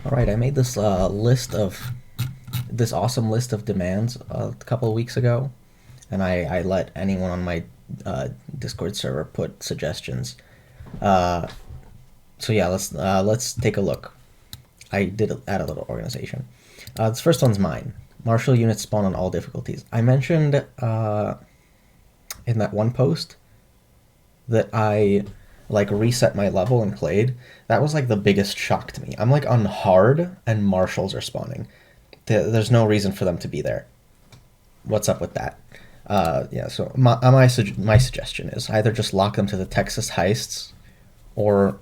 All right, I made this awesome list of demands a couple of weeks ago, and I let anyone on my Discord server put suggestions. Uh, so yeah, let's take a look. I did add a little organization. This first one's mine. Marshal units spawn on all difficulties. I mentioned in that one post that I like reset my level and played. That was like the biggest shock to me. I'm like on hard and marshals are spawning. There's no reason for them to be there. What's up with that? Yeah, so my suggestion is either just lock them to the Texas heists, or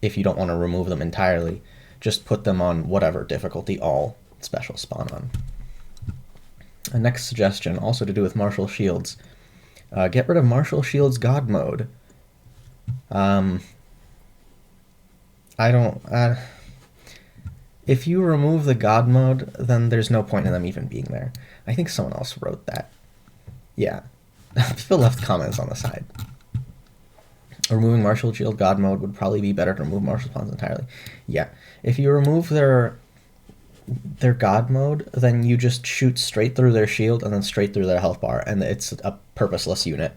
if you don't want to remove them entirely, just put them on whatever difficulty all special spawn on. A next suggestion, also to do with Marshal Shields. Get rid of Marshal Shields God mode. Um, I don't. If you remove the God mode, then there's no point in them even being there. I think someone else wrote that. Yeah. People left comments on the side. Removing Marshal Shield God mode would probably be better to remove Marshal spawns entirely. Yeah. If you remove their God mode, then you just shoot straight through their shield and then straight through their health bar, and it's a purposeless unit.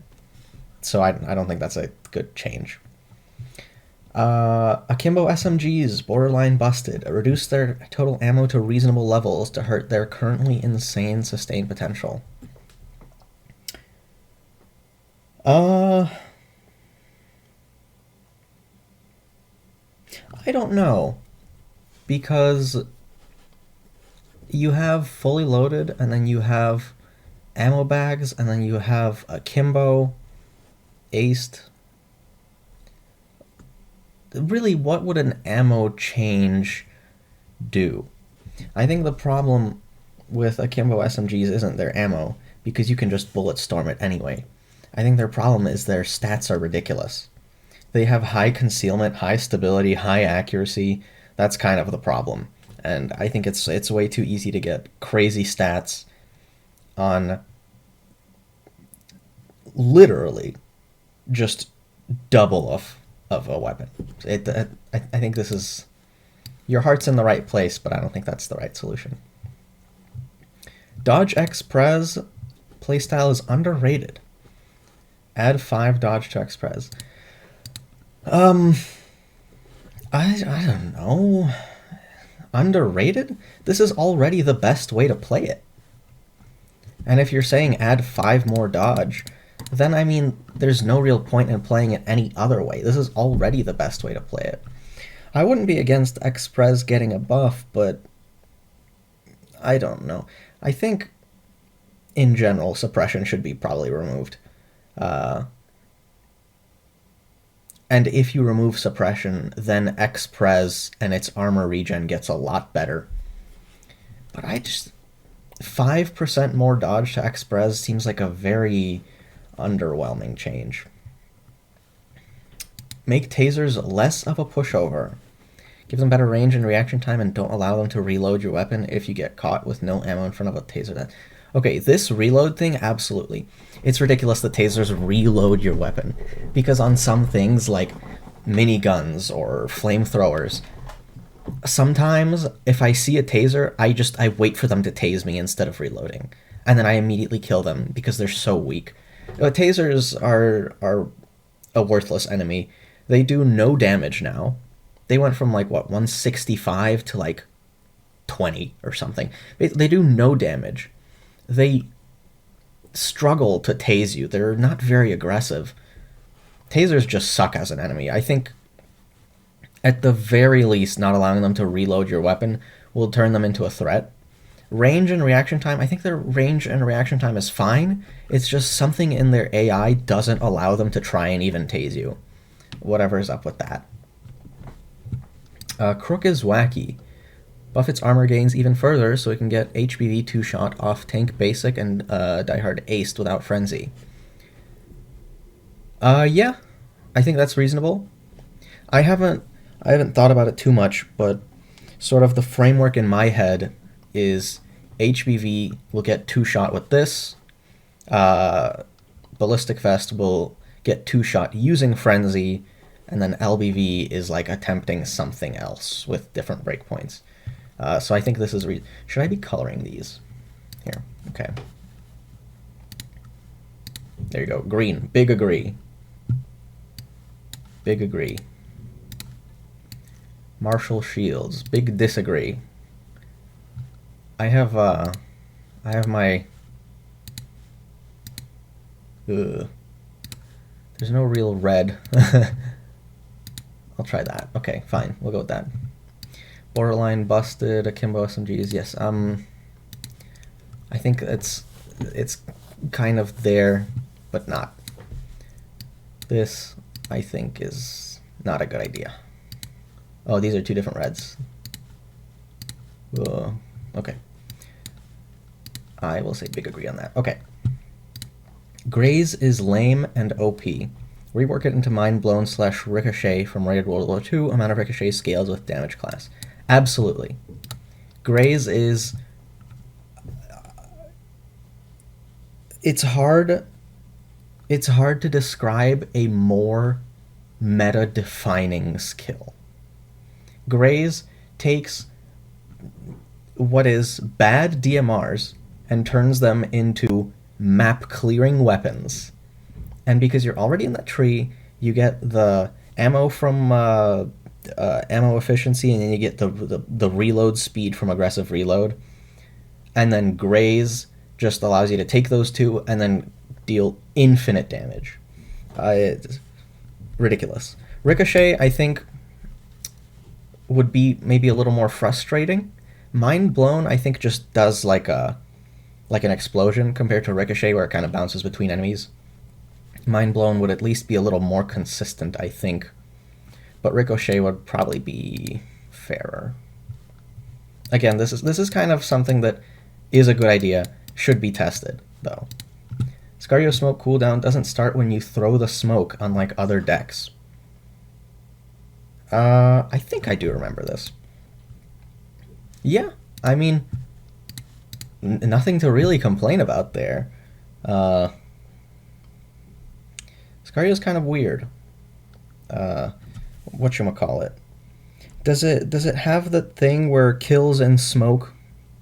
So I don't think that's a good change. Akimbo SMGs, borderline busted. Reduce their total ammo to reasonable levels to hurt their currently insane sustained potential. I don't know. Because you have fully loaded, and then you have ammo bags, and then you have Akimbo, aced. Really, what would an ammo change do? I think the problem with Akimbo SMGs isn't their ammo, because you can just bullet storm it anyway. I think their problem is their stats are ridiculous. They have high concealment, high stability, high accuracy. That's kind of the problem. And I think it's way too easy to get crazy stats on literally just double of a weapon. I think this is, your heart's in the right place, but I don't think that's the right solution. Dodge X Prez playstyle is underrated. Add 5 dodge to X Prez. I don't know. Underrated? This is already the best way to play it. And if you're saying add 5 more dodge, then I mean, there's no real point in playing it any other way. This is already the best way to play it. I wouldn't be against X-Prez getting a buff, but I don't know. I think, in general, suppression should be probably removed. And if you remove suppression, then X-Prez and its armor regen gets a lot better. But 5% more dodge to X-Prez seems like a very underwhelming change. Make tasers less of a pushover. Give them better range and reaction time, and don't allow them to reload your weapon if you get caught with no ammo in front of a taser. Okay, this reload thing, absolutely. It's ridiculous that tasers reload your weapon, because on some things like miniguns or flamethrowers, sometimes if I see a taser, I wait for them to tase me instead of reloading, and then I immediately kill them because they're so weak. Tasers are a worthless enemy. They do no damage now. They went from like what 165 to like 20 or something. They do no damage. They struggle to tase you. They're not very aggressive. Tasers just suck as an enemy. I think at the very least, not allowing them to reload your weapon will turn them into a threat. Range and reaction time, I think their range and reaction time is fine. It's just something in their AI doesn't allow them to try and even tase you. Whatever is up with that. Crook is wacky. Buff its armor gains even further so it can get HBV 2-shot off tank basic and diehard aced without frenzy. Yeah, I think that's reasonable. I haven't thought about it too much, but sort of the framework in my head is HBV will get 2-shot with this. Ballistic Vest will get 2-shot using frenzy, and then LBV is like attempting something else with different breakpoints. So I think this is should I be coloring these? Here, okay. There you go. Green, big agree. Big agree. Marshal shields, big disagree. I have my. Ugh. There's no real red. I'll try that. Okay, fine. We'll go with that. Borderline busted. Akimbo SMGs. Yes. I think it's kind of there, but not. This, I think, is not a good idea. Oh, these are two different reds. Okay. I will say big agree on that. Okay. Graze is lame and OP. Rework it into Mind Blown / Ricochet from Rated World War II. Amount of Ricochet scales with damage class. Absolutely. Graze is... It's hard to describe a more meta-defining skill. Graze takes what is bad DMRs and turns them into map-clearing weapons. And because you're already in that tree, you get the ammo from ammo efficiency, and then you get the reload speed from aggressive reload. And then Graze just allows you to take those two and then deal infinite damage. It's ridiculous. Ricochet, I think, would be maybe a little more frustrating. Mind Blown, I think, just does like an explosion compared to Ricochet, where it kind of bounces between enemies. Mind Blown would at least be a little more consistent, I think. But Ricochet would probably be fairer. Again, this is kind of something that is a good idea, should be tested, though. Sicario smoke cooldown doesn't start when you throw the smoke, unlike other decks. I think I do remember this. Yeah, I mean, nothing to really complain about there. Sicario's kind of weird. Whatchamacallit. Does it have the thing where kills and smoke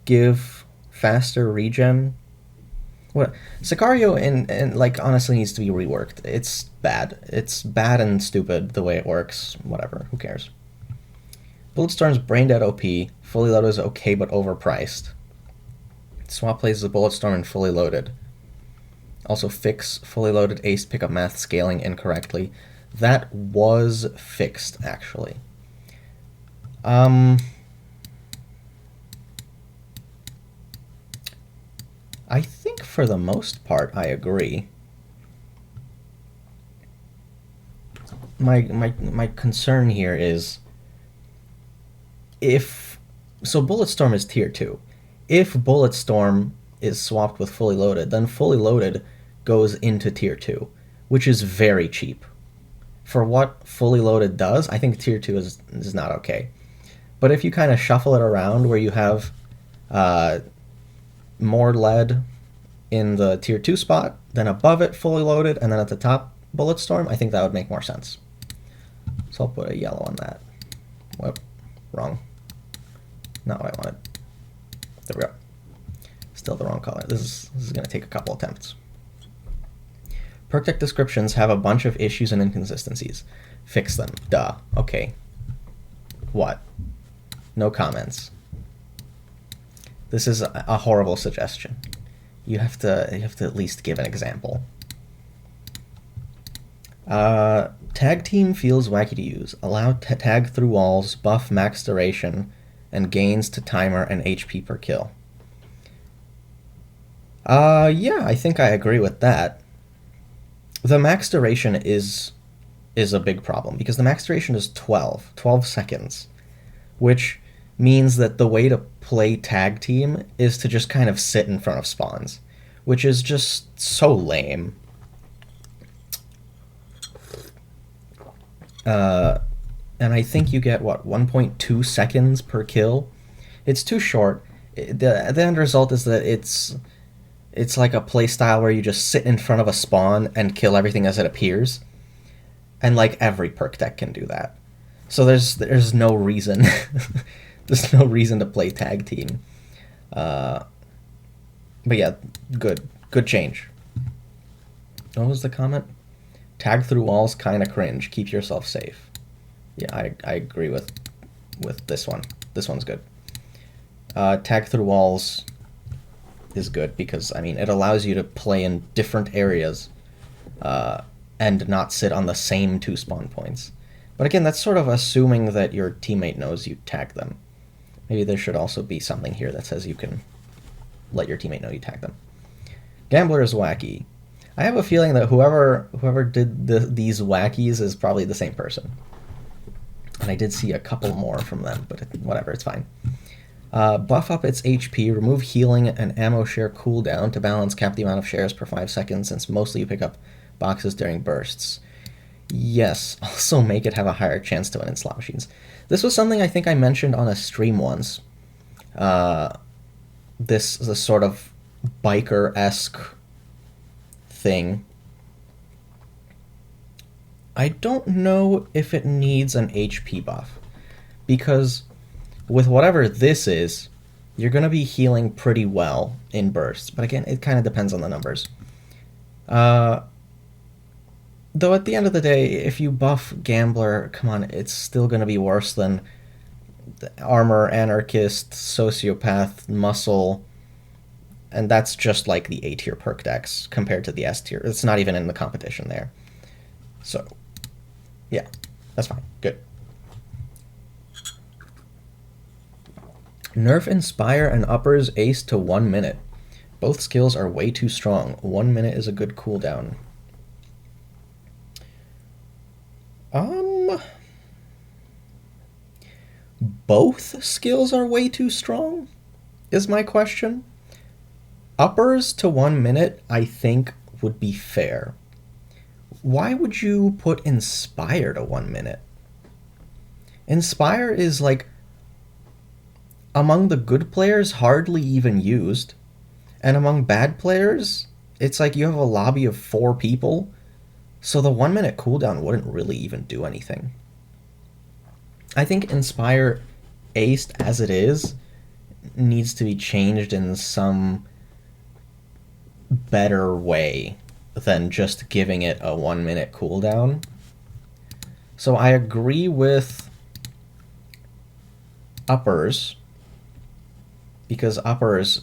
give faster regen? What Sicario and like honestly needs to be reworked. It's bad. It's bad and stupid the way it works. Whatever. Who cares? Bulletstorm's brain dead OP. Fully loaded is okay but overpriced. Swap plays the Bulletstorm and fully loaded. Also fix fully loaded ace pickup math scaling incorrectly. That was fixed, actually. I think for the most part I agree. My concern here is so Bulletstorm is tier 2. If Bulletstorm is swapped with fully loaded, then fully loaded goes into tier 2, which is very cheap. For what fully loaded does, I think tier 2 is not okay. But if you kind of shuffle it around where you have more lead in the tier 2 spot, then above it fully loaded, and then at the top Bulletstorm, I think that would make more sense. So I'll put a yellow on that. Whoop, wrong. Not what I wanted. There we go. Still the wrong color. This is going to take a couple attempts. Perk deck descriptions have a bunch of issues and inconsistencies. Fix them. Duh. Okay. What? No comments. This is a horrible suggestion. You have to at least give an example. Tag team feels wacky to use. Allow tag through walls, buff max duration, and gains to timer and HP per kill. Yeah, I think I agree with that. The max duration is a big problem, because the max duration is 12 seconds, which means that the way to play tag team is to just kind of sit in front of spawns, which is just so lame. And I think you get, what, 1.2 seconds per kill? It's too short. The end result is that it's like a playstyle where you just sit in front of a spawn and kill everything as it appears. And like every perk deck can do that. So there's no reason there's no reason to play tag team. Uh, but yeah, good change. What was the comment? Tag through walls kind of cringe. Keep yourself safe. Yeah, I agree with this one. This one's good. Tag through walls is good because I mean it allows you to play in different areas and not sit on the same two spawn points. But again, that's sort of assuming that your teammate knows you tagged them. Maybe there should also be something here that says you can let your teammate know you tagged them. Gambler is wacky. I have a feeling that whoever did these wackies is probably the same person. And I did see a couple more from them, but whatever, it's fine. Buff up its HP, remove healing and ammo share cooldown to balance cap the amount of shares per 5 seconds since mostly you pick up boxes during bursts. Yes, also make it have a higher chance to win in slot machines. This was something I think I mentioned on a stream once. This sort of biker-esque thing. I don't know if it needs an HP buff, because with whatever this is, you're going to be healing pretty well in bursts. But again, it kind of depends on the numbers. Though at the end of the day, if you buff Gambler, come on, it's still going to be worse than Armor, Anarchist, Sociopath, Muscle, and that's just like the A tier perk decks compared to the S tier. It's not even in the competition there. So, yeah, that's fine. Good. Nerf Inspire and Uppers Ace to 1 minute. Both skills are way too strong. 1 minute is a good cooldown. Both skills are way too strong, is my question. Uppers to 1 minute, I think, would be fair. Why would you put Inspire to 1 minute? Inspire is like, among the good players, hardly even used. And among bad players, it's like you have a lobby of 4 people, so the 1 minute cooldown wouldn't really even do anything. I think Inspire aced as it is needs to be changed in some better way than just giving it a 1 minute cooldown. So I agree with Uppers, because Uppers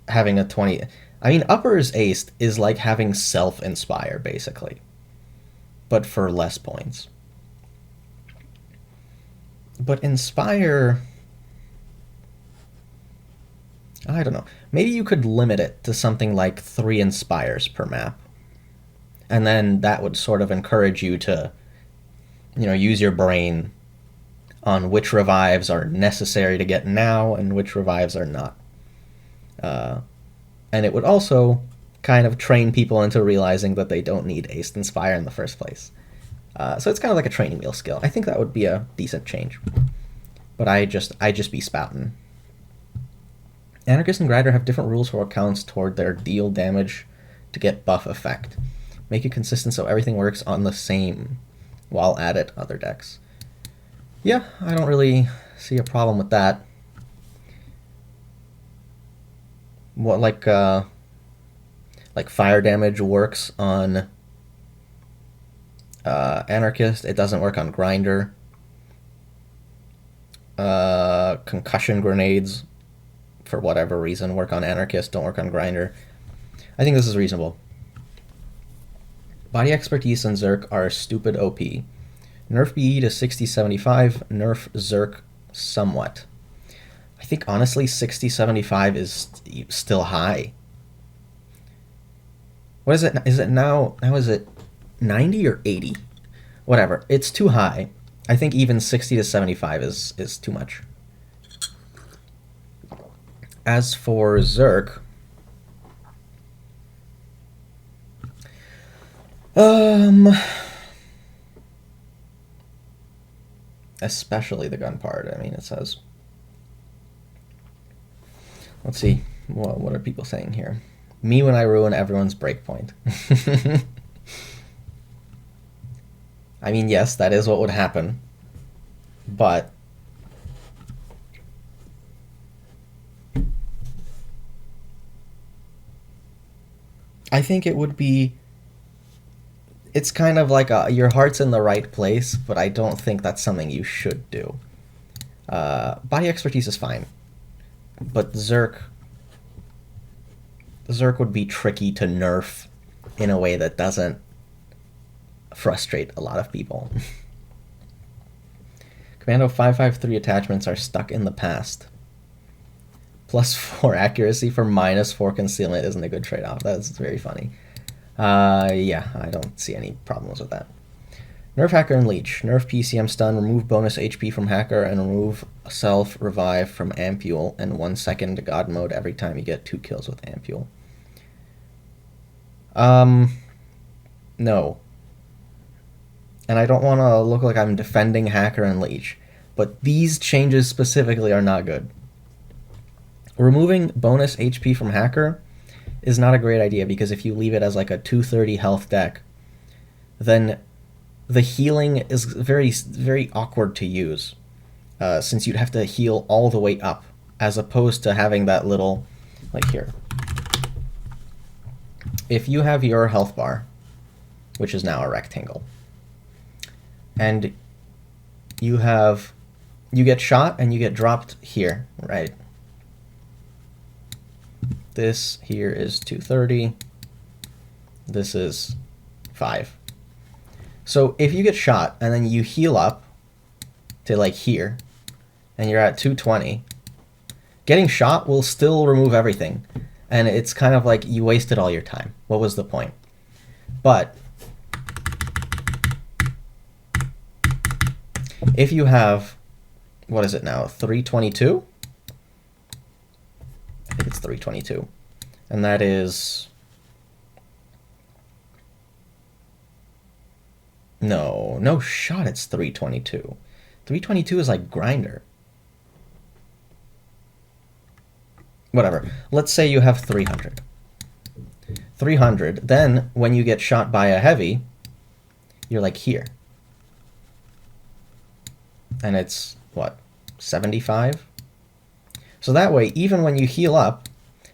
having a 20... I mean, Uppers aced is like having Self-Inspire, basically, but for less points. But Inspire... I don't know. Maybe you could limit it to something like 3 Inspires per map. And then that would sort of encourage you to, use your brain on which revives are necessary to get now and which revives are not. And it would also kind of train people into realizing that they don't need Aced Inspire in the first place. So it's kind of like a training wheel skill. I think that would be a decent change. But I just be spouting. Anarchist and Grinder have different rules for what counts toward their deal damage to get buff effect. Make it consistent so everything works on the same while at it other decks. Yeah, I don't really see a problem with that. What, like fire damage works on Anarchist, it doesn't work on Grinder. Concussion grenades, for whatever reason, work on Anarchist, don't work on Grinder. I think this is reasonable. Body Expertise and Zerk are stupid OP. Nerf BE to 60-75, nerf Zerk somewhat. I think honestly 60-75 is still high. What is it? Is it now is it 90 or 80? Whatever. It's too high. I think even 60-75 is too much. As for Zerk, especially the gun part. I mean, it says. Let's see. What are people saying here? Me when I ruin everyone's breakpoint. I mean, yes, that is what would happen, but I think it would be. It's kind of like your heart's in the right place, but I don't think that's something you should do. Body expertise is fine, but Zerk would be tricky to nerf in a way that doesn't frustrate a lot of people. Commando 553 attachments are stuck in the past. +4 accuracy for -4 concealment isn't a good trade-off. That's very funny. Yeah, I don't see any problems with that. Nerf Hacker and Leech. Nerf PCM stun, remove bonus HP from Hacker, and remove self-revive from Ampule, and 1 second God mode every time you get 2 kills with Ampule. No. And I don't want to look like I'm defending Hacker and Leech, but these changes specifically are not good. Removing bonus HP from Hacker is not a great idea, because if you leave it as like a 230 health deck, then the healing is very, very awkward to use, since you'd have to heal all the way up, as opposed to having that little, like here. If you have your health bar, which is now a rectangle, and you get shot and you get dropped here, right? This here is 230. This is 5. So if you get shot and then you heal up to like here, and you're at 220, getting shot will still remove everything. And it's kind of like you wasted all your time. What was the point? But if you have, what is it now, 322? I think it's 322. And that is... No shot, it's 322. 322 is like Grinder. Whatever. Let's say you have 300. 300. Then, when you get shot by a heavy, you're like here. And it's, what, 75? So that way, even when you heal up,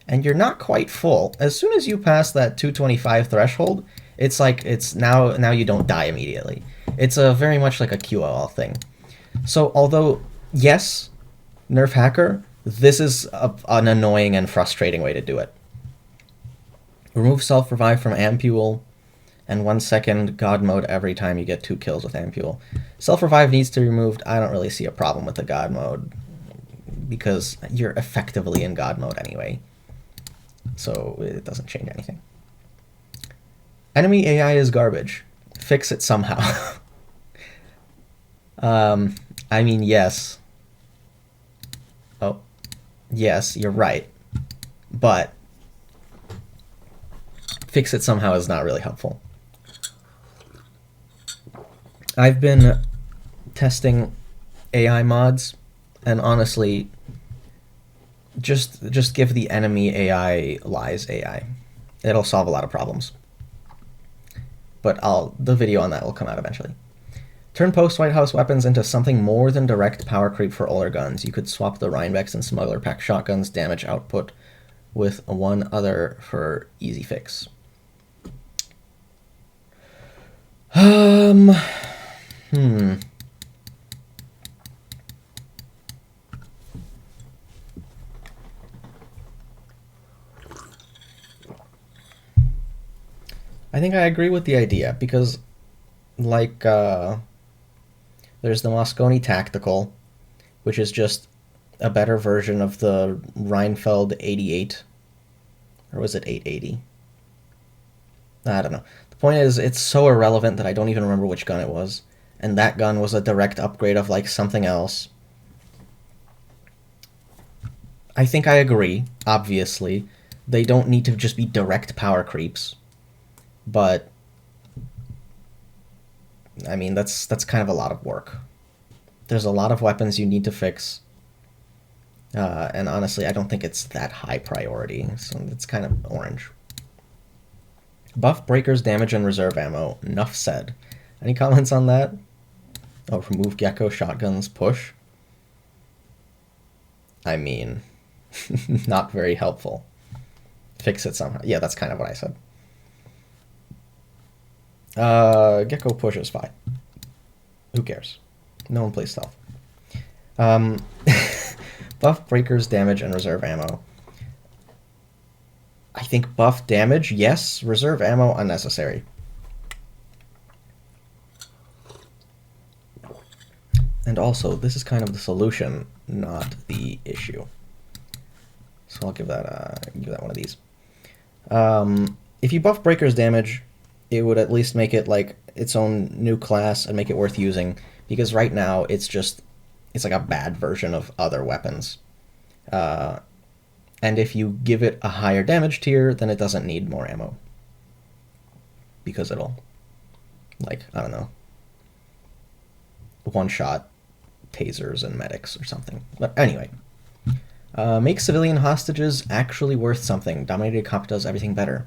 and you're not quite full, as soon as you pass that 225 threshold, it's like, it's now you don't die immediately. It's very much like a QOL thing. So although, yes, Nerf Hacker, this is an annoying and frustrating way to do it. Remove self-revive from Ampule, and 1 second God mode every time you get 2 kills with Ampule. Self-revive needs to be removed. I don't really see a problem with the God mode, because you're effectively in God mode anyway. So it doesn't change anything. Enemy AI is garbage. Fix it somehow. I mean, yes. Oh, yes, you're right. But fix it somehow is not really helpful. I've been testing AI mods, and honestly, just give the enemy AI lies AI. It'll solve a lot of problems. But the video on that will come out eventually. Turn post-White House weapons into something more than direct power creep for older guns. You could swap the Rhinebecks and Smuggler Pack shotguns damage output with one other for easy fix. I think I agree with the idea, because, like, there's the Moscone Tactical, which is just a better version of the Rheinfeld 88. Or was it 880? I don't know. The point is, it's so irrelevant that I don't even remember which gun it was. And that gun was a direct upgrade of, like, something else. I think I agree, obviously. They don't need to just be direct power creeps. But I mean, that's kind of a lot of work. There's a lot of weapons you need to fix, and honestly, I don't think it's that high priority, so it's kind of orange. Buff breakers, damage, and reserve ammo. Enough said. Any comments on that? Oh, remove Gecko shotguns push? I mean, not very helpful. Fix it somehow. Yeah, that's kind of what I said. Gecko push is fine. Who cares? No one plays stealth. Buff breakers, damage, and reserve ammo. I think buff damage, yes. Reserve ammo, unnecessary. And also, this is kind of the solution, not the issue. So I'll give that one of these. If you buff breakers damage, it would at least make it like its own new class and make it worth using. Because right now it's like a bad version of other weapons. And if you give it a higher damage tier, then it doesn't need more ammo. Because it'll, like, I don't know, one-shot tasers and medics or something. But anyway, make civilian hostages actually worth something. Dominated Cop does everything better.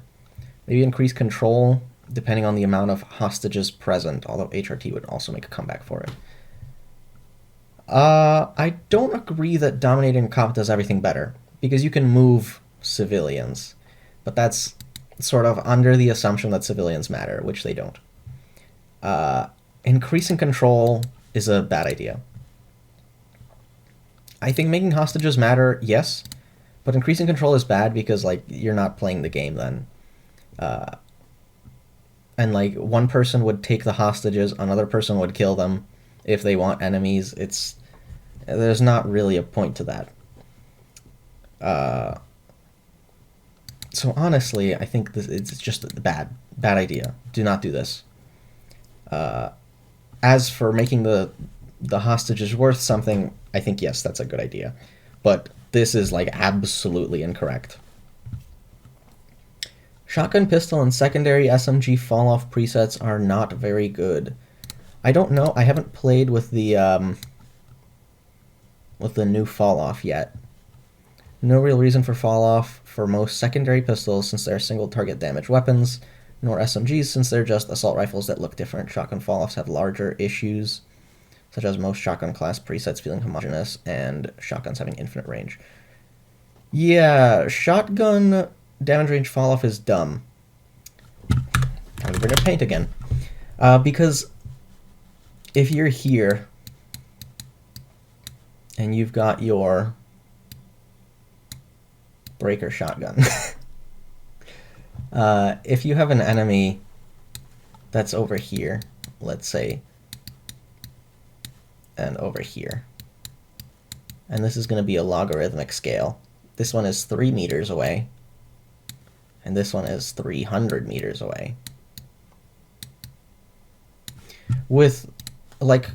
Maybe increase control depending on the amount of hostages present, although HRT would also make a comeback for it. I don't agree that Dominating Cop does everything better, because you can move civilians, but that's sort of under the assumption that civilians matter, which they don't. Increasing control is a bad idea. I think making hostages matter, yes, but increasing control is bad because, like, you're not playing the game then. And, like, one person would take the hostages, another person would kill them if they want enemies. There's not really a point to that. So honestly, I think it's just a bad idea. Do not do this. As for making the hostages worth something, I think, yes, that's a good idea. But this is, like, absolutely incorrect. Shotgun, pistol, and secondary SMG fall-off presets are not very good. I don't know. I haven't played with the new fall-off yet. No real reason for fall-off for most secondary pistols since they're single-target damage weapons, nor SMGs since they're just assault rifles that look different. Shotgun fall-offs have larger issues, such as most shotgun class presets feeling homogeneous and shotguns having infinite range. Yeah, shotgun damage range fall-off is dumb. I'm gonna bring up paint again. Because if you're here and you've got your breaker shotgun, if you have an enemy that's over here, let's say, and over here, and this is going to be a logarithmic scale. This one is 3 meters away, and this one is 300 meters away. With, like,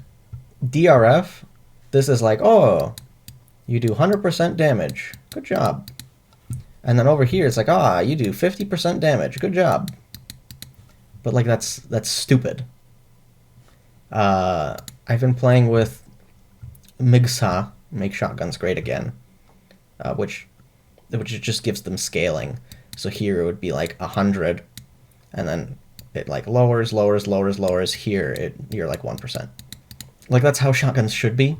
DRF, this is like, oh, you do 100% damage. Good job. And then over here, it's like, you do 50% damage. Good job. But, like, that's stupid. I've been playing with Migsa, Make Shotguns Great Again, which just gives them scaling. So here it would be like 100, and then it like lowers. Here you're like 1%. Like, that's how shotguns should be.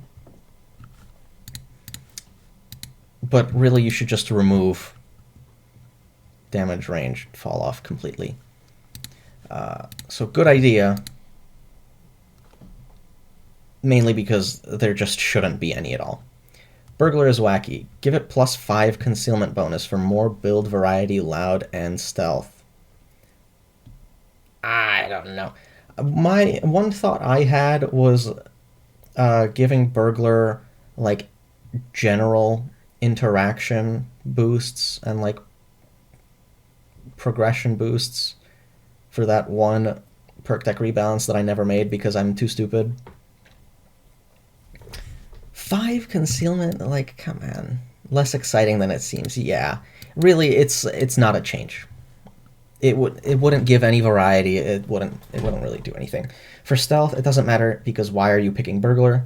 But really, you should just remove damage range fall off completely. So good idea. Mainly because there just shouldn't be any at all. Burglar is wacky. Give it +5 concealment bonus for more build variety, loud, and stealth. I don't know. My one thought I had was giving Burglar, like, general interaction boosts and, like, progression boosts for that one perk deck rebalance that I never made because I'm too stupid. 5 concealment, like, come on. Less exciting than it seems. Yeah. Really, it's not a change. It wouldn't give any variety. It wouldn't really do anything. For stealth, it doesn't matter because why are you picking Burglar?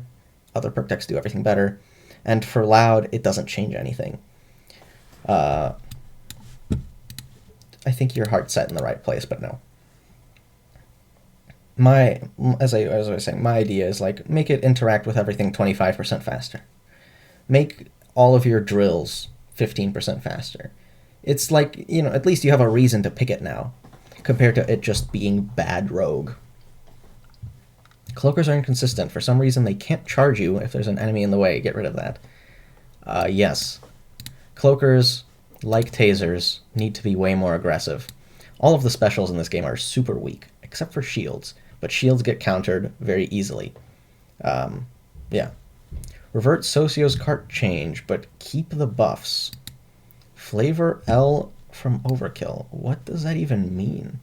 Other perk decks do everything better. And for loud, it doesn't change anything. I think your heart's set in the right place, but no. my as I was saying, my idea is like make it interact with everything 25% faster. Make all of your drills 15% faster. It's like, you know, at least you have a reason to pick it now, compared to it just being bad rogue. Cloakers are inconsistent. For some reason, they can't charge you if there's an enemy in the way. Get rid of that. Yes. Cloakers, like tasers, need to be way more aggressive. All of the specials in this game are super weak, except for shields. But shields get countered very easily. Yeah. Revert Socio's cart change, but keep the buffs. Flavor L from Overkill. What does that even mean?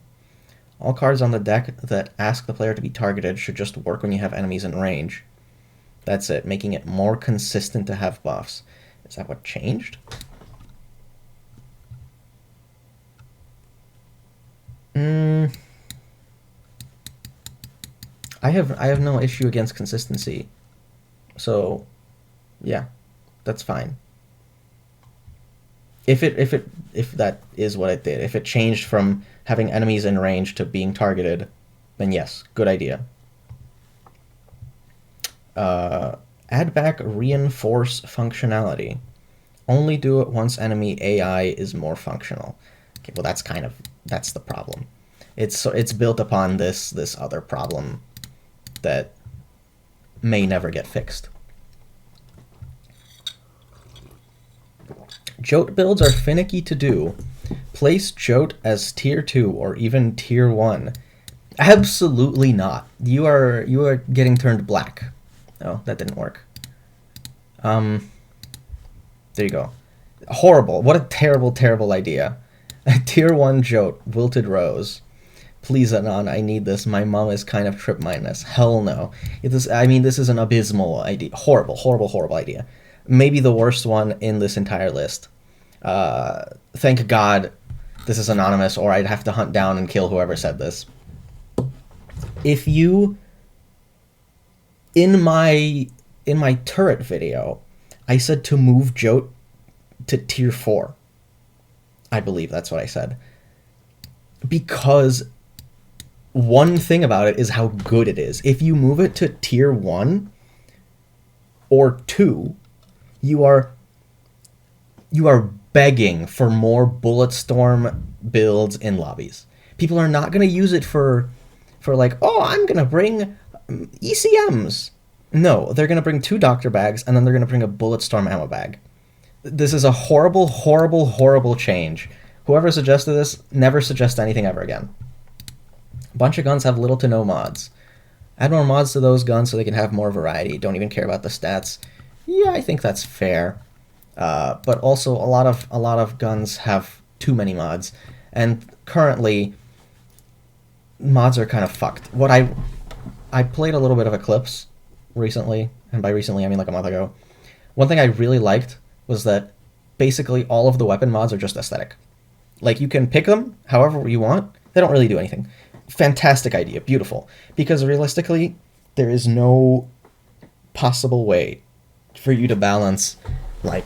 All cards on the deck that ask the player to be targeted should just work when you have enemies in range. That's it, making it more consistent to have buffs. Is that what changed? I have no issue against consistency. So, yeah, that's fine. If that is what it did, if it changed from having enemies in range to being targeted, then yes, good idea. Add back reinforce functionality. Only do it once enemy AI is more functional. Okay, well that's the problem. It's built upon this other problem that may never get fixed. Jote builds are finicky to do. Place Jote as tier 2 or even tier 1. Absolutely not. You are getting turned black. Oh, that didn't work. There you go. Horrible. What a terrible, terrible idea. Tier 1 Jote, Wilted Rose. Please, Anon, I need this. My mom is kind of trip mindless. Hell no. This is an abysmal idea. Horrible, horrible, horrible idea. Maybe the worst one in this entire list. Thank God this is anonymous, or I'd have to hunt down and kill whoever said this. If you... In my turret video, I said to move Jote to tier 4. I believe that's what I said. Because one thing about it is how good it is. If you move it to tier 1 or 2, you are begging for more Bulletstorm builds in lobbies. People are not going to use it for like, oh, I'm going to bring ECMs. No, they're going to bring 2 doctor bags, and then they're going to bring a Bulletstorm ammo bag. This is a horrible, horrible, horrible change. Whoever suggested this, never suggest anything ever again. A bunch of guns have little to no mods. Add more mods to those guns so they can have more variety. Don't even care about the stats. Yeah, I think that's fair. But also, a lot of guns have too many mods, and currently, mods are kind of fucked. I played a little bit of Eclipse recently, and by recently I mean like a month ago. One thing I really liked was that basically all of the weapon mods are just aesthetic. Like, you can pick them however you want. They don't really do anything. Fantastic idea, beautiful. Because realistically, there is no possible way for you to balance like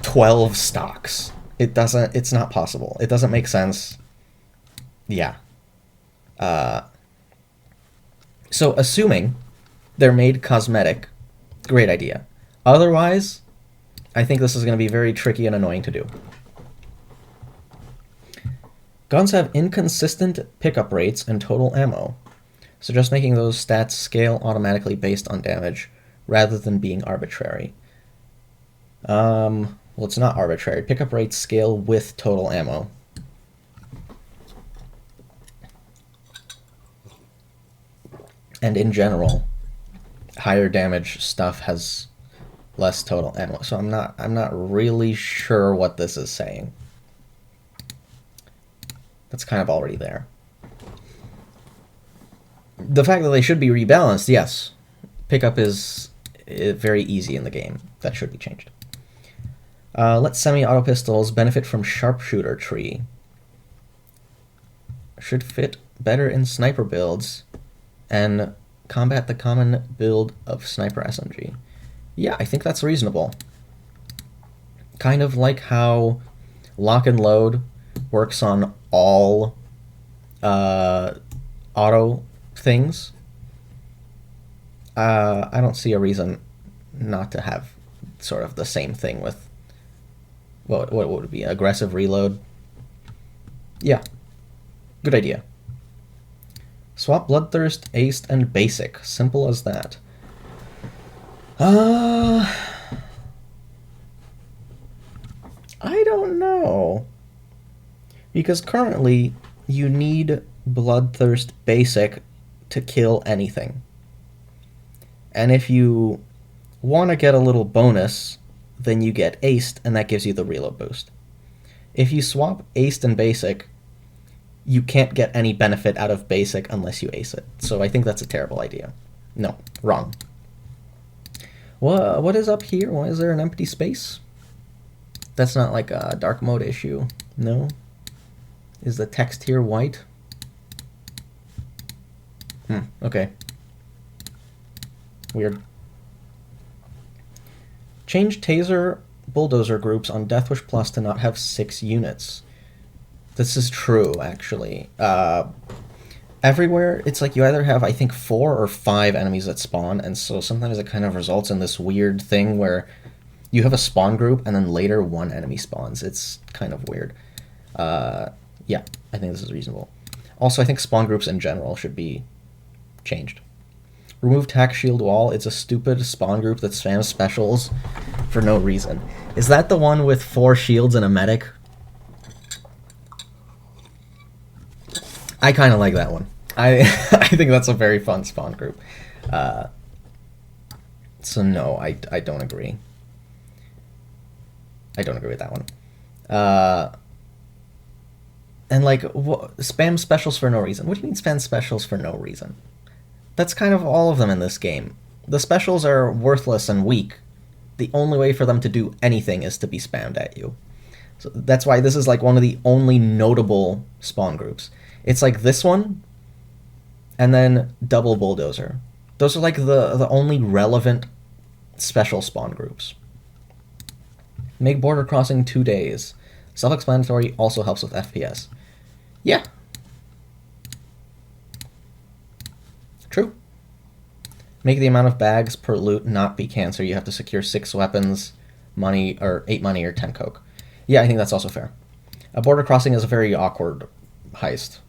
12 stocks. It's not possible. It doesn't make sense. Yeah. So assuming they're made cosmetic, great idea. Otherwise, I think this is going to be very tricky and annoying to do. Guns have inconsistent pickup rates and total ammo, so just making those stats scale automatically based on damage rather than being arbitrary. Well, it's not arbitrary. Pickup rates scale with total ammo. And in general, higher damage stuff has less total ammo. So I'm not really sure what this is saying. That's kind of already there. The fact that they should be rebalanced, yes. Pickup is very easy in the game. That should be changed. Let semi-auto pistols benefit from sharpshooter tree. Should fit better in sniper builds and combat the common build of sniper SMG. Yeah, I think that's reasonable. Kind of like how lock and load works on all auto things, I don't see a reason not to have sort of the same thing with what would it be? Aggressive reload. Yeah, good idea. Swap Bloodthirst, Aced, and Basic. Simple as that. I don't know. Because currently, you need Bloodthirst Basic to kill anything. And if you want to get a little bonus, then you get Aced, and that gives you the reload boost. If you swap Aced and Basic, you can't get any benefit out of Basic unless you ace it. So I think that's a terrible idea. No, wrong. What is up here? Why is there an empty space? That's not like a dark mode issue. No. Is the text here white? Okay. Weird. Change Taser Bulldozer groups on Deathwish Plus to not have 6 units. This is true, actually. Everywhere, it's like you either have, I think, 4 or 5 enemies that spawn, and so sometimes it kind of results in this weird thing where you have a spawn group, and then later 1 enemy spawns. It's kind of weird. Yeah, I think this is reasonable. Also, I think spawn groups in general should be changed. Remove Tack Shield Wall. It's a stupid spawn group that spams specials for no reason. Is that the one with 4 shields and a medic? I kind of like that one. I think that's a very fun spawn group. So no, I don't agree. I don't agree with that one. And like, spam specials for no reason. What do you mean spam specials for no reason? That's kind of all of them in this game. The specials are worthless and weak. The only way for them to do anything is to be spammed at you. So that's why this is like one of the only notable spawn groups. It's like this one, and then Double Bulldozer. Those are like the only relevant special spawn groups. Make border crossing 2 days. Self-explanatory, also helps with FPS. Yeah. True. Make the amount of bags per loot not be cancer. You have to secure 6 weapons, money, or 8 money, or 10 coke. Yeah, I think that's also fair. A border crossing is a very awkward heist,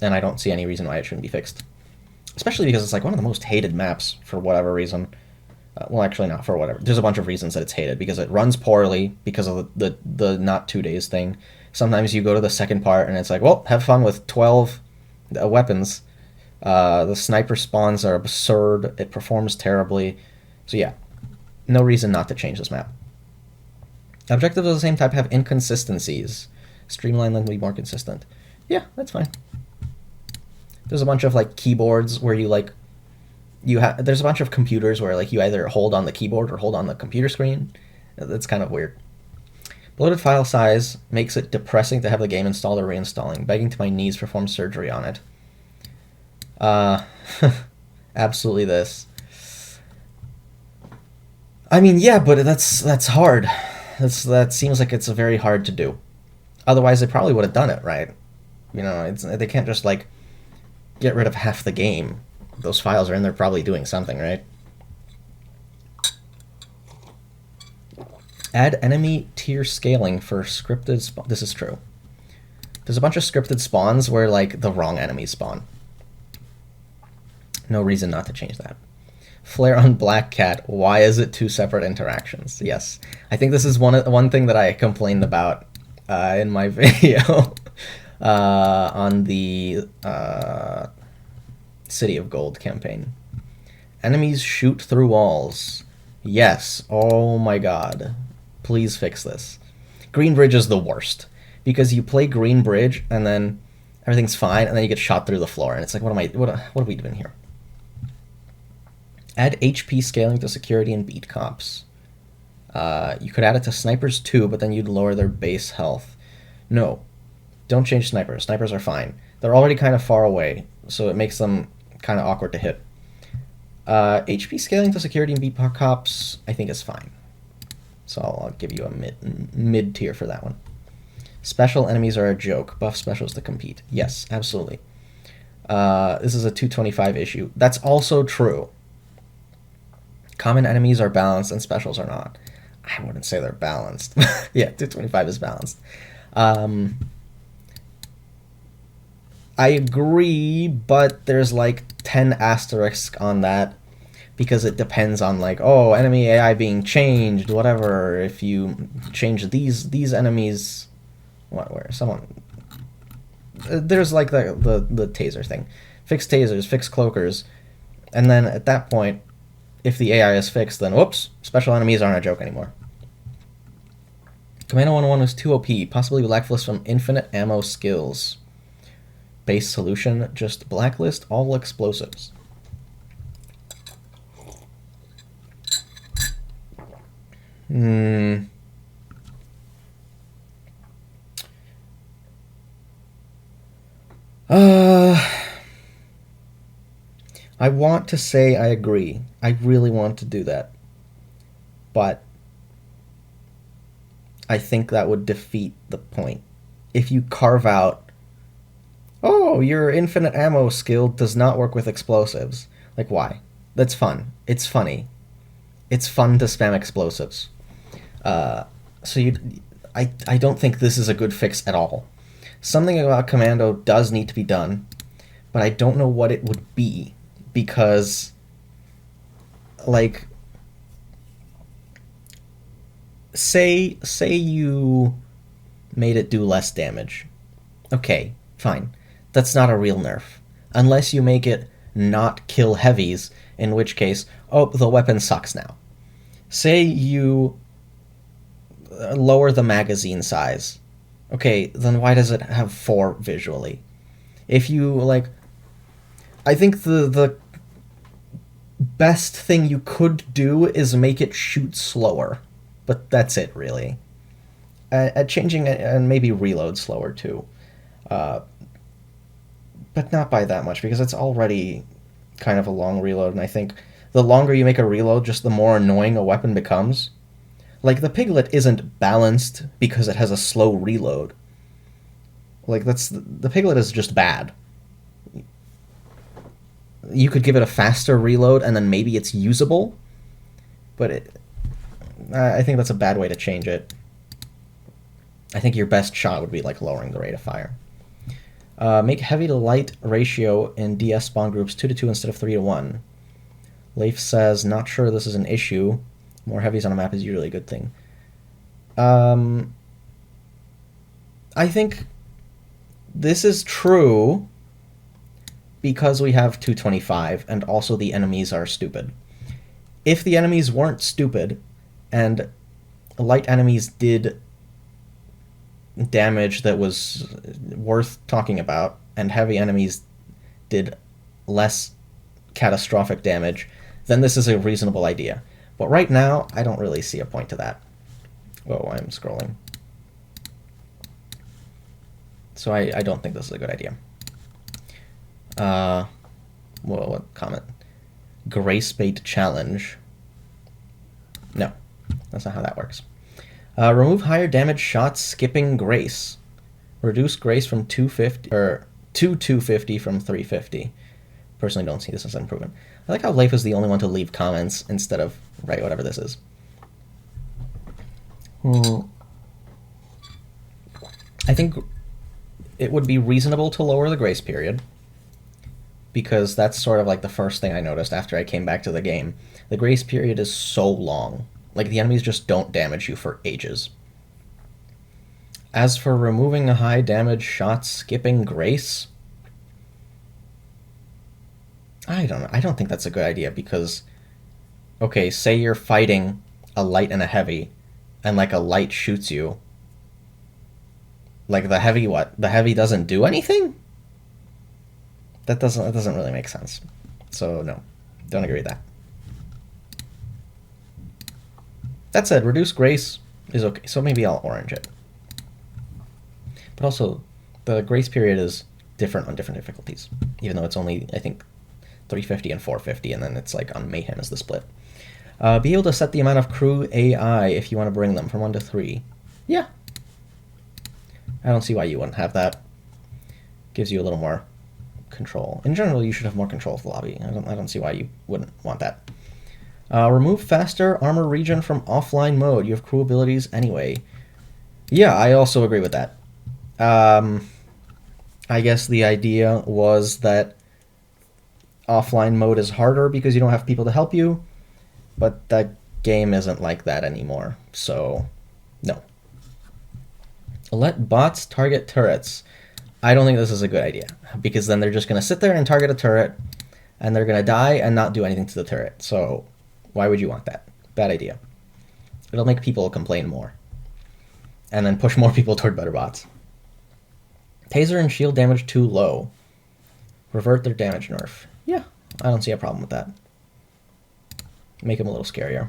and I don't see any reason why it shouldn't be fixed. Especially because it's like one of the most hated maps for whatever reason. Well, actually not for whatever. There's a bunch of reasons that it's hated, because it runs poorly because of the not 2 days thing. Sometimes you go to the second part and it's like, well, have fun with 12 weapons. The sniper spawns are absurd. It performs terribly. So yeah, no reason not to change this map. Objectives of the same type have inconsistencies. Streamline them to be more consistent. Yeah, that's fine. There's a bunch of like keyboards where you like there's a bunch of computers where like you either hold on the keyboard or hold on the computer screen. That's kind of weird. Bloated file size makes it depressing to have the game installed or reinstalling. Begging to my knees, perform surgery on it. Absolutely this. I mean, yeah, but that's hard. That seems like it's very hard to do. Otherwise, they probably would have done it, right? You know, they can't just like get rid of half the game. Those files are in there probably doing something, right? Add enemy tier scaling for scripted this is true. There's a bunch of scripted spawns where like the wrong enemies spawn. No reason not to change that. Flare on Black Cat. Why is it 2 separate interactions? Yes. I think this is one thing that I complained about in my video on the City of Gold campaign. Enemies shoot through walls. Yes. Oh my god. Please fix this. Green Bridge is the worst. Because you play Green Bridge and then everything's fine and then you get shot through the floor and it's like, what are we doing here? Add HP scaling to security and beat cops. You could add it to snipers too, but then you'd lower their base health. No. Don't change snipers. Snipers are fine. They're already kind of far away, so it makes them kind of awkward to hit. HP scaling to security and beat cops, I think is fine. So I'll give you a mid tier for that one. Special enemies are a joke. Buff specials to compete. Yes, absolutely. This is a 225 issue. That's also true. Common enemies are balanced and specials are not. I wouldn't say they're balanced. Yeah, 225 is balanced. I agree, but there's like 10 asterisks on that because it depends on like, oh, enemy AI being changed, whatever. If you change these enemies, where someone there's like the taser thing, fix tasers, fix cloakers, and then at that point, if the AI is fixed, then whoops, special enemies aren't a joke anymore. Commando 101 was too OP, possibly blacklist from infinite ammo skills. Base solution, just blacklist all explosives. I want to say I agree. I really want to do that. But I think that would defeat the point. If you carve out, oh, your infinite ammo skill does not work with explosives. Like, why? That's fun. It's funny. It's fun to spam explosives. I don't think this is a good fix at all. Something about Commando does need to be done, but I don't know what it would be because, like, say you made it do less damage. Okay, fine. That's not a real nerf. Unless you make it not kill heavies, in which case, oh, the weapon sucks now. Say you lower the magazine size. Okay, then why does it have 4 visually? If you, like... I think the best thing you could do is make it shoot slower. But that's it, really. At changing it, and maybe reload slower, too. But not by that much, because it's already kind of a long reload, and I think the longer you make a reload, just the more annoying a weapon becomes. Like, the Piglet isn't balanced because it has a slow reload. Like, the Piglet is just bad. You could give it a faster reload, and then maybe it's usable, but I think that's a bad way to change it. I think your best shot would be, like, lowering the rate of fire. Make heavy to light ratio in DS spawn groups 2-2 instead of 3-1. Leif says, not sure this is an issue. More heavies on a map is usually a good thing. I think this is true because we have 225 and also the enemies are stupid. If the enemies weren't stupid and light enemies did damage that was worth talking about and heavy enemies did less catastrophic damage, then this is a reasonable idea. But right now, I don't really see a point to that. Whoa, I'm scrolling. So I don't think this is a good idea. Whoa, what comment? Grace bait challenge. No, that's not how that works. Remove higher damage shots skipping grace. Reduce grace from 250 or to 250 from 350. Personally, don't see this as an improvement. I like how Leif is the only one to leave comments instead of write whatever this is. I think it would be reasonable to lower the grace period because that's sort of like the first thing I noticed after I came back to the game. The grace period is so long. Like, the enemies just don't damage you for ages. As for removing the high damage shots skipping grace, I don't know. I don't think that's a good idea because, okay, say you're fighting a light and a heavy, and like a light shoots you. Like the heavy, what? The heavy doesn't do anything? That doesn't really make sense. So no, don't agree with that. That said, reduce grace is okay, so maybe I'll orange it. But also, the grace period is different on different difficulties, even though it's only, I think, 350 and 450, and then it's like on Mayhem is the split. Be able to set the amount of crew AI if you want to bring them from 1 to 3. Yeah. I don't see why you wouldn't have that. Gives you a little more control. In general, you should have more control of the lobby. I don't see why you wouldn't want that. Remove faster armor regen from offline mode. You have crew abilities anyway. Yeah, I also agree with that. I guess the idea was that offline mode is harder because you don't have people to help you, but that game isn't like that anymore, so no. Let bots target turrets. I don't think this is a good idea, because then they're just going to sit there and target a turret, and they're going to die and not do anything to the turret, so why would you want that? Bad idea. It'll make people complain more, and then push more people toward better bots. Taser and shield damage too low. Revert their damage nerf. Yeah, I don't see a problem with that. Make them a little scarier.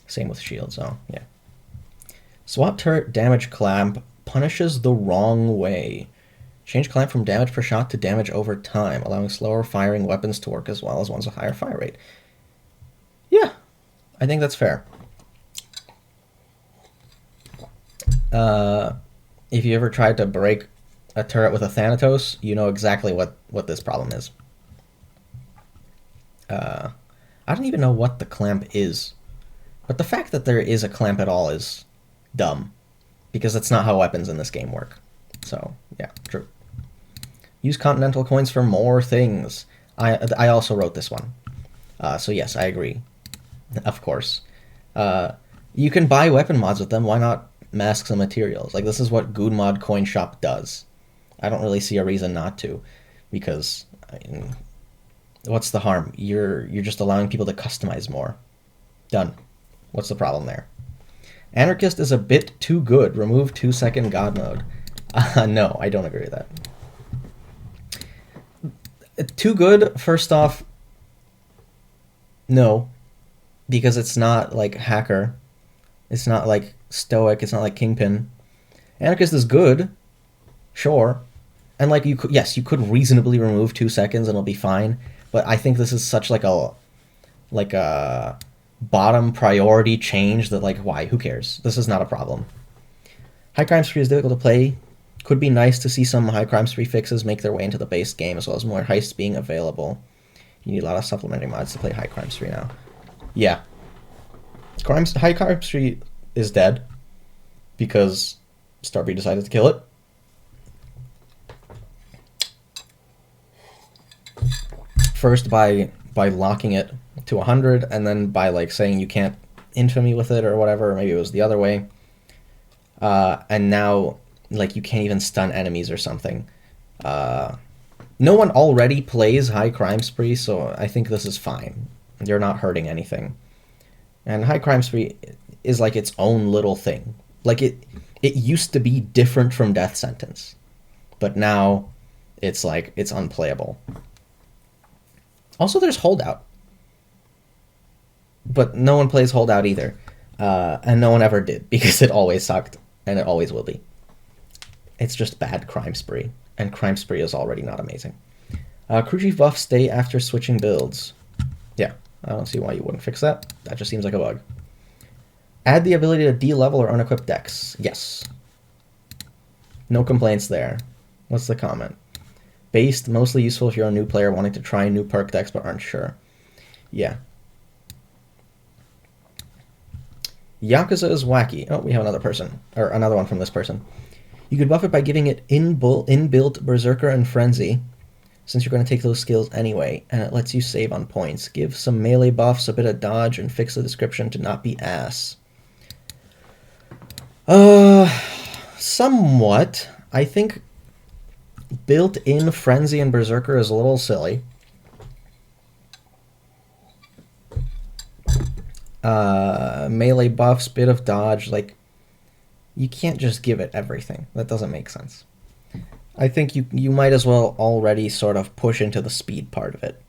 Same with shield, so yeah. Swap turret damage clamp punishes the wrong way. Change clamp from damage per shot to damage over time, allowing slower firing weapons to work as well as ones with higher fire rate. Yeah, I think that's fair. If you ever tried to break a turret with a Thanatos, you know exactly what this problem is. I don't even know what the clamp is, but the fact that there is a clamp at all is dumb, because that's not how weapons in this game work. So, yeah, true. Use Continental coins for more things. I also wrote this one. So yes, I agree. Of course. You can buy weapon mods with them. Why not masks and materials? Like, this is what Good Mod Coin Shop does. I don't really see a reason not to, because I mean, what's the harm? You're just allowing people to customize more. Done. What's the problem there? Anarchist is a bit too good. Remove 2-second God mode. No, I don't agree with that. Too good, first off, no. Because it's not like Hacker. It's not like Stoic. It's not like Kingpin. Anarchist is good. Sure. And like you could, yes, you could reasonably remove 2 seconds and it'll be fine. But I think this is such like a bottom priority change that, like, why? Who cares? This is not a problem. High crime spree is difficult to play. Could be nice to see some high crime spree fixes make their way into the base game, as well as more heists being available. You need a lot of supplementary mods to play high crime spree now. Yeah. High crime spree is dead because Starbreed decided to kill it. First by locking it to 100, and then by like saying you can't infamy with it or whatever. Maybe it was the other way. And now like you can't even stun enemies or something. No one already plays high crime spree, so I think this is fine. You're not hurting anything. And high crime spree is like its own little thing. Like it used to be different from death sentence, but now it's like it's unplayable. Also, there's Holdout. But no one plays Holdout either. And no one ever did, because it always sucked, and it always will be. It's just bad crime spree, and crime spree is already not amazing. Crew chief buffs stay after switching builds. Yeah, I don't see why you wouldn't fix that. That just seems like a bug. Add the ability to de-level or unequip decks. Yes. No complaints there. What's the comment? Based, mostly useful if you're a new player wanting to try new perk decks but aren't sure. Yeah. Yakuza is wacky. Oh, we have another person. Or another one from this person. You could buff it by giving it inbuilt Berserker and Frenzy, since you're going to take those skills anyway, and it lets you save on points. Give some melee buffs, a bit of dodge, and fix the description to not be ass. Somewhat. I think built-in Frenzy and Berserker is a little silly. Melee buffs, bit of dodge, like, you can't just give it everything. That doesn't make sense. I think you might as well already sort of push into the speed part of it.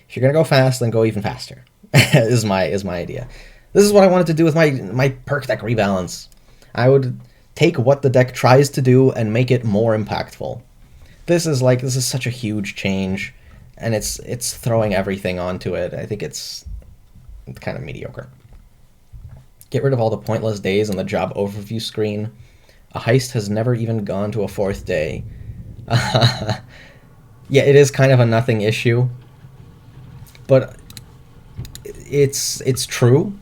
If you're gonna go fast, then go even faster. is my idea. This is what I wanted to do with my perk deck rebalance. I would take what the deck tries to do and make it more impactful. This is such a huge change, and it's throwing everything onto it. I think it's kind of mediocre. Get rid of all the pointless days on the job overview screen. A heist has never even gone to a 4th day. Yeah, it is kind of a nothing issue, but it's true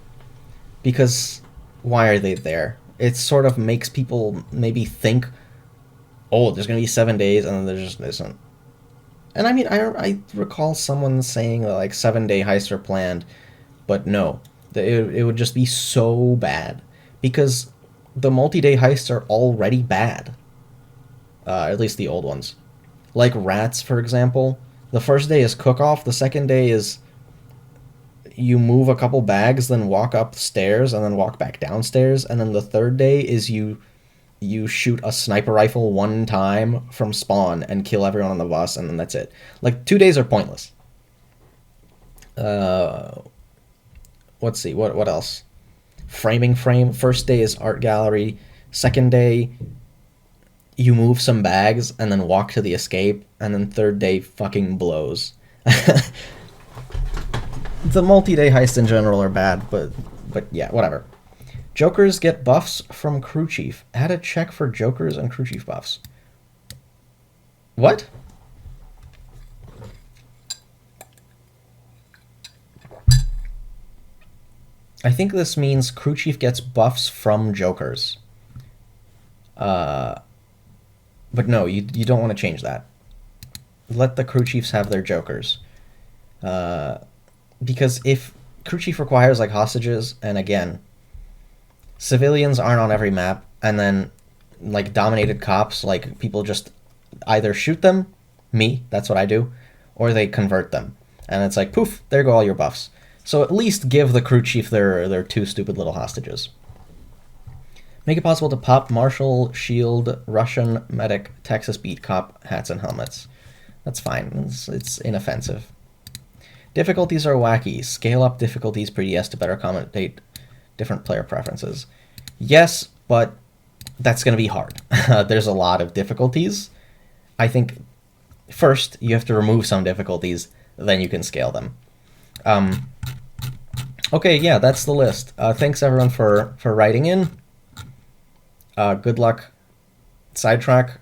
because why are they there? It sort of makes people maybe think, oh, there's gonna be 7 days, and then there just isn't. And I mean, I recall someone saying that like 7 day heists are planned, but no, it would just be so bad because the multi-day heists are already bad. At least the old ones, like Rats, for example. The first day is cook off. The second day is you move a couple bags, then walk up stairs, and then walk back downstairs. And then the third day is you shoot a sniper rifle one time from spawn and kill everyone on the bus, and then that's it. Like 2 days are pointless. Uh, let's see what else. Framing frame. First day is art gallery. Second day you move some bags and then walk to the escape, and then third day fucking blows. The multi-day heists in general are bad, but yeah, whatever. Jokers get buffs from crew chief. Add a check for jokers and crew chief buffs. What? I think this means crew chief gets buffs from jokers. Uh, but no, you don't want to change that. Let the crew chiefs have their jokers. Uh, because if crew chief requires like hostages, and again, civilians aren't on every map, and then like dominated cops, like people just either shoot them, me, that's what I do, or they convert them, and it's like poof, there go all your buffs. So at least give the crew chief their two stupid little hostages. Make it possible to pop Marshal, Shield, Russian, Medic, Texas Beat Cop hats and helmets. That's fine. It's inoffensive. Difficulties are wacky. Scale up difficulties per DS to better accommodate different player preferences. Yes, but that's going to be hard. There's a lot of difficulties. I think first you have to remove some difficulties, then you can scale them. Okay, yeah, that's the list. Thanks everyone for writing in. Good luck. Sidetrack.